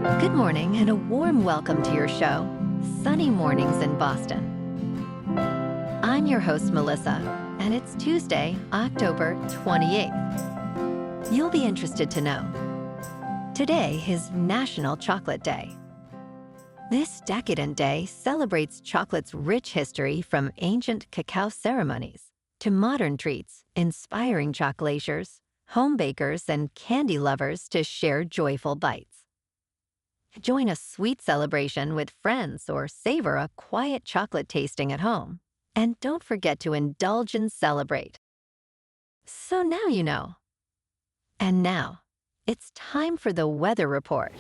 Good morning and a warm welcome to your show, Sunny Mornings in Boston. I'm your host, Melissa, and it's Tuesday, October 28th. You'll be interested to know. Today is National Chocolate Day. This decadent day celebrates chocolate's rich history from ancient cacao ceremonies to modern treats, inspiring chocolatiers, home bakers, and candy lovers to share joyful bites. Join a sweet celebration with friends or savor a quiet chocolate tasting at home. And don't forget to indulge and celebrate. So now you know. And now, it's time for the weather report.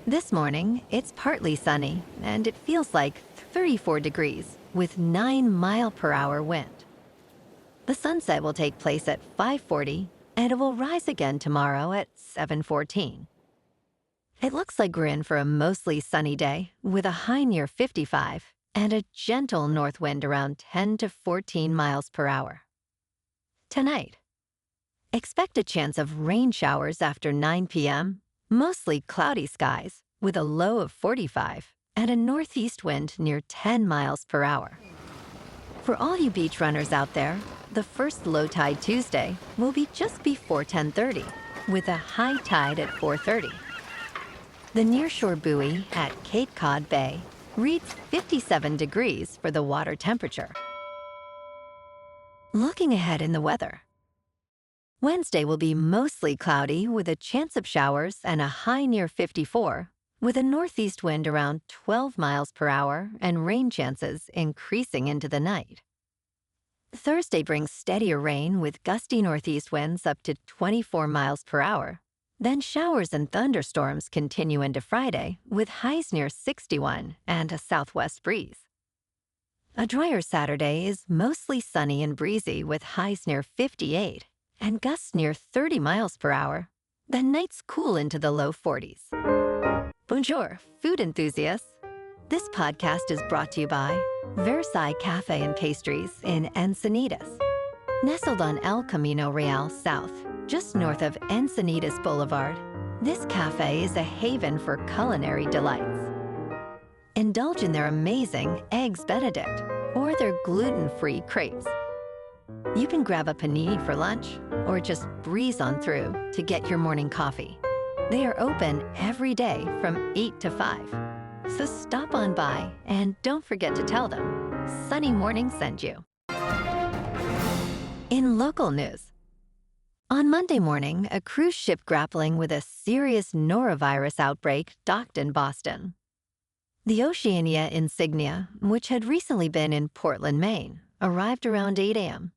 This morning, it's partly sunny, and it feels like 34 degrees with 9-mile-per-hour wind. The sunset will take place at 5:40, and it will rise again tomorrow at 7:14. It looks like we're in for a mostly sunny day with a high near 55 and a gentle north wind around 10 to 14 miles per hour. Tonight, expect a chance of rain showers after 9 p.m., mostly cloudy skies with a low of 45 and a northeast wind near 10 miles per hour. For all you beach runners out there, the first low tide Tuesday will be just before 10:30, with a high tide at 4:30. The nearshore buoy at Cape Cod Bay reads 57 degrees for the water temperature. Looking ahead in the weather. Wednesday will be mostly cloudy with a chance of showers and a high near 54, with a northeast wind around 12 miles per hour and rain chances increasing into the night. Thursday brings steadier rain with gusty northeast winds up to 24 miles per hour. Then showers and thunderstorms continue into Friday with highs near 61 and a southwest breeze. A drier Saturday is mostly sunny and breezy with highs near 58 and gusts near 30 miles per hour. Then nights cool into the low 40s. Bonjour, food enthusiasts. This podcast is brought to you by Versailles Cafe and Pastries in Encinitas. Nestled on El Camino Real South, just north of Encinitas Boulevard, this cafe is a haven for culinary delights. Indulge in their amazing Eggs Benedict or their gluten-free crepes. You can grab a panini for lunch or just breeze on through to get your morning coffee. They are open every day from 8 to 5. So stop on by and don't forget to tell them Sunny Morning sent you. In local news, on Monday morning, a cruise ship grappling with a serious norovirus outbreak docked in Boston. The Oceania Insignia, which had recently been in Portland, Maine, arrived around 8 a.m.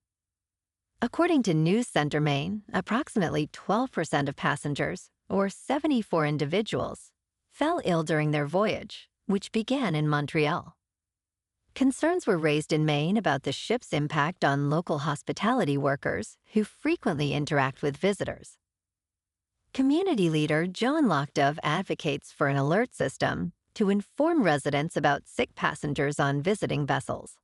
According to News Center Maine, approximately 12% of passengers, or 74 individuals, fell ill during their voyage, which began in Montreal. Concerns were raised in Maine about the ship's impact on local hospitality workers who frequently interact with visitors. Community leader Joan Lockdove advocates for an alert system to inform residents about sick passengers on visiting vessels.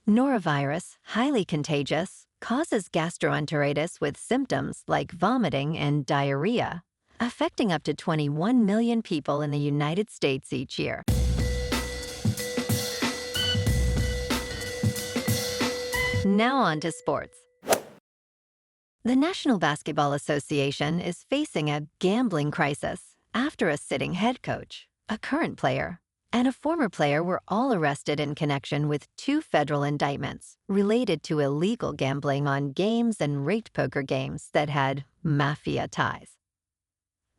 Norovirus, highly contagious, causes gastroenteritis with symptoms like vomiting and diarrhea, affecting up to 21 million people in the United States each year. Now on to sports. The National Basketball Association is facing a gambling crisis after a sitting head coach, a current player, and a former player were all arrested in connection with 2 federal indictments related to illegal gambling on games and rate poker games that had mafia ties.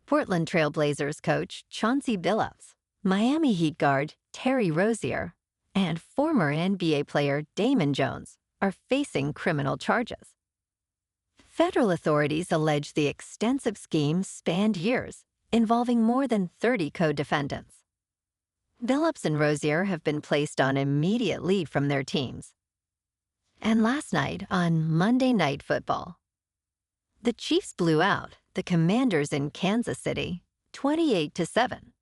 Portland Trail Blazers coach Chauncey Billups, Miami Heat guard Terry Rozier, and former NBA player Damon Jones are facing criminal charges. Federal authorities allege the extensive scheme spanned years, involving more than 30 co-defendants. Billups and Rozier have been placed on immediate leave from their teams. And last night on Monday Night Football, the Chiefs blew out the Commanders in Kansas City 28-7.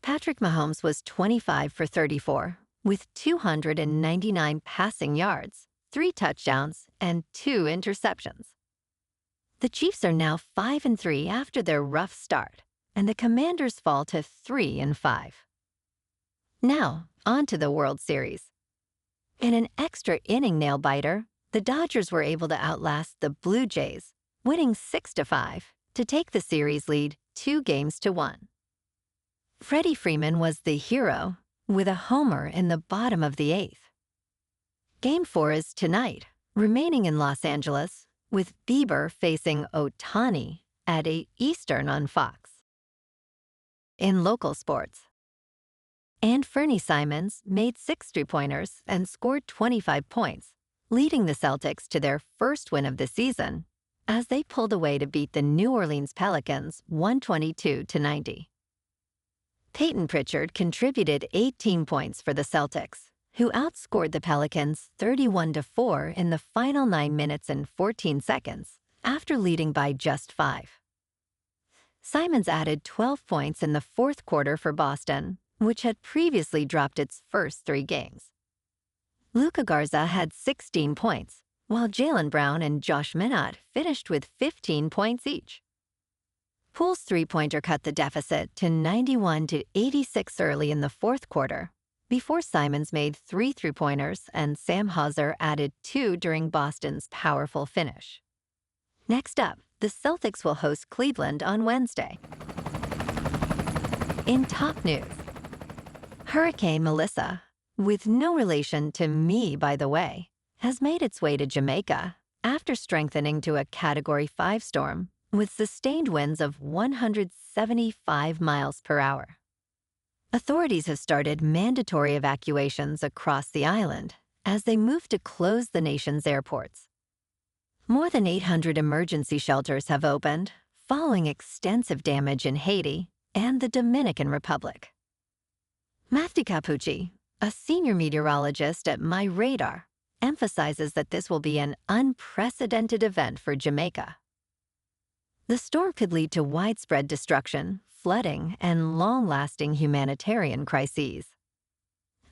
Patrick Mahomes was 25 for 34 with 299 passing yards, 3 touchdowns, and 2 interceptions. The Chiefs are now 5-3 after their rough start, and the Commanders fall to 3-5. Now, on to the World Series. In an extra inning nail-biter, the Dodgers were able to outlast the Blue Jays, winning 6-5 to take the series lead 2-1. Freddie Freeman was the hero, with a homer in the bottom of the eighth. Game 4 is tonight, remaining in Los Angeles, with Bieber facing Ohtani at 8 Eastern on Fox. In local sports, and Fernie Simons made 6 three-pointers and scored 25 points, leading the Celtics to their first win of the season as they pulled away to beat the New Orleans Pelicans 122-90. Peyton Pritchard contributed 18 points for the Celtics, who outscored the Pelicans 31-4 in the final 9 minutes and 14 seconds after leading by just 5. Simons added 12 points in the fourth quarter for Boston, which had previously dropped its first 3 games. Luka Garza had 16 points, while Jaylen Brown and Josh Minott finished with 15 points each. Poole's three-pointer cut the deficit to 91-86 early in the fourth quarter, before Simons made 3 three-pointers and Sam Hauser added 2 during Boston's powerful finish. Next up, the Celtics will host Cleveland on Wednesday. In top news, Hurricane Melissa, with no relation to me, by the way, has made its way to Jamaica after strengthening to a Category 5 storm with sustained winds of 175 miles per hour. Authorities have started mandatory evacuations across the island as they move to close the nation's airports. More than 800 emergency shelters have opened, following extensive damage in Haiti and the Dominican Republic. Matthew Capucci, a senior meteorologist at MyRadar, emphasizes that this will be an unprecedented event for Jamaica. The storm could lead to widespread destruction, flooding, and long-lasting humanitarian crises.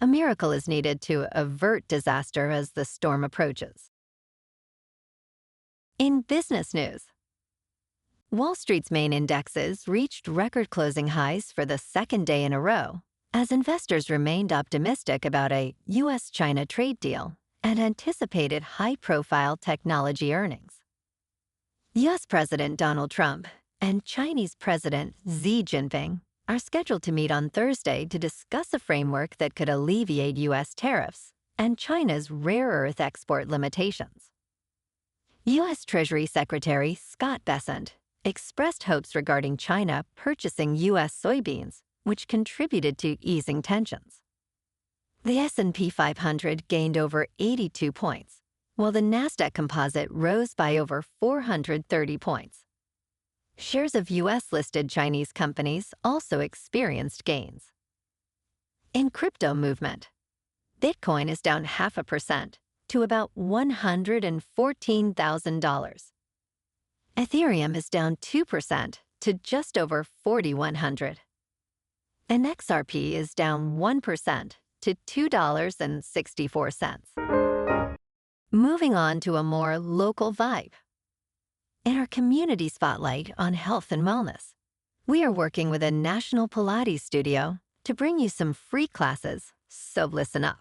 A miracle is needed to avert disaster as the storm approaches. In business news, Wall Street's main indexes reached record-closing highs for the second day in a row as investors remained optimistic about a U.S.-China trade deal and anticipated high-profile technology earnings. U.S. President Donald Trump and Chinese President Xi Jinping are scheduled to meet on Thursday to discuss a framework that could alleviate U.S. tariffs and China's rare earth export limitations. U.S. Treasury Secretary Scott Bessent expressed hopes regarding China purchasing U.S. soybeans, which contributed to easing tensions. The S&P 500 gained over 82 points, while the Nasdaq Composite rose by over 430 points. Shares of U.S.-listed Chinese companies also experienced gains. In crypto movement, Bitcoin is down 0.5% to about $114,000. Ethereum is down 2% to just over 4,100. And XRP is down 1% to $2.64. Moving on to a more local vibe. In our community spotlight on health and wellness, we are working with a national Pilates studio to bring you some free classes, so listen up.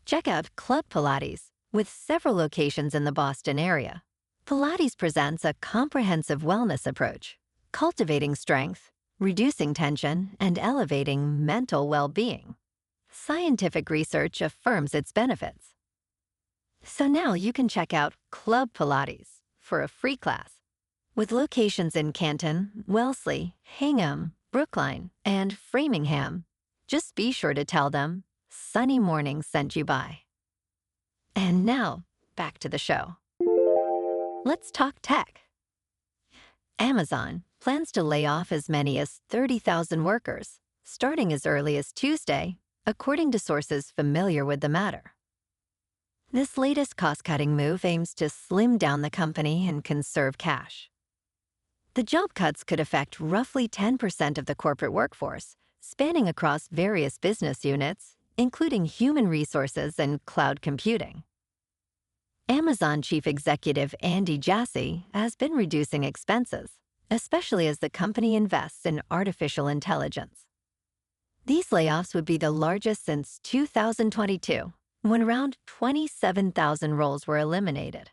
Check out Club Pilates, with several locations in the Boston area. Pilates presents a comprehensive wellness approach, cultivating strength, reducing tension, and elevating mental well-being. Scientific research affirms its benefits. So now you can check out Club Pilates for a free class. With locations in Canton, Wellesley, Hingham, Brookline, and Framingham, just be sure to tell them Sunny Morning sent you by. And now, back to the show. Let's talk tech. Amazon plans to lay off as many as 30,000 workers, starting as early as Tuesday, according to sources familiar with the matter. This latest cost-cutting move aims to slim down the company and conserve cash. The job cuts could affect roughly 10% of the corporate workforce, spanning across various business units, including human resources and cloud computing. Amazon chief executive Andy Jassy has been reducing expenses, especially as the company invests in artificial intelligence. These layoffs would be the largest since 2022, when around 27,000 roles were eliminated.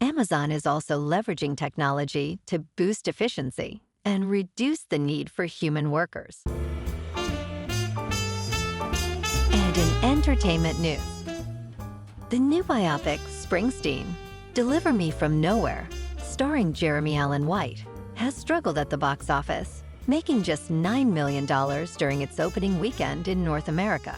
Amazon is also leveraging technology to boost efficiency and reduce the need for human workers. And in entertainment news, the new biopic Springsteen, Deliver Me From Nowhere, starring Jeremy Allen White, has struggled at the box office, making just $9 million during its opening weekend in North America.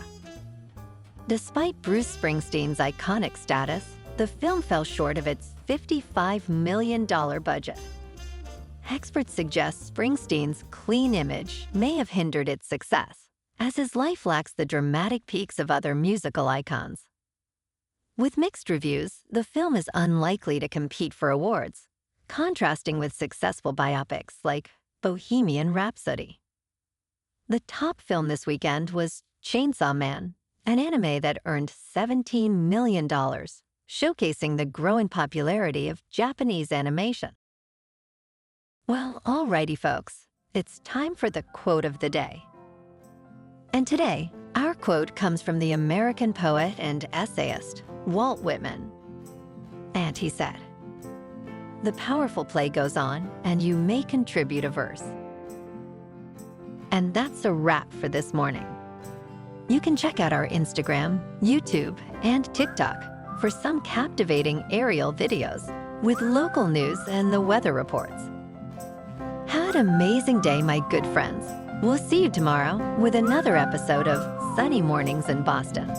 Despite Bruce Springsteen's iconic status, the film fell short of its $55 million budget. Experts suggest Springsteen's clean image may have hindered its success, as his life lacks the dramatic peaks of other musical icons. With mixed reviews, the film is unlikely to compete for awards, contrasting with successful biopics like Bohemian Rhapsody. The top film this weekend was Chainsaw Man, an anime that earned $17 million, showcasing the growing popularity of Japanese animation. Well, alrighty folks, it's time for the quote of the day. And today, our quote comes from the American poet and essayist, Walt Whitman. And he said, "The powerful play goes on, and you may contribute a verse." And that's a wrap for this morning. You can check out our Instagram, YouTube, and TikTok for some captivating aerial videos with local news and the weather reports. Have an amazing day, my good friends. We'll see you tomorrow with another episode of Sunny Mornings in Boston.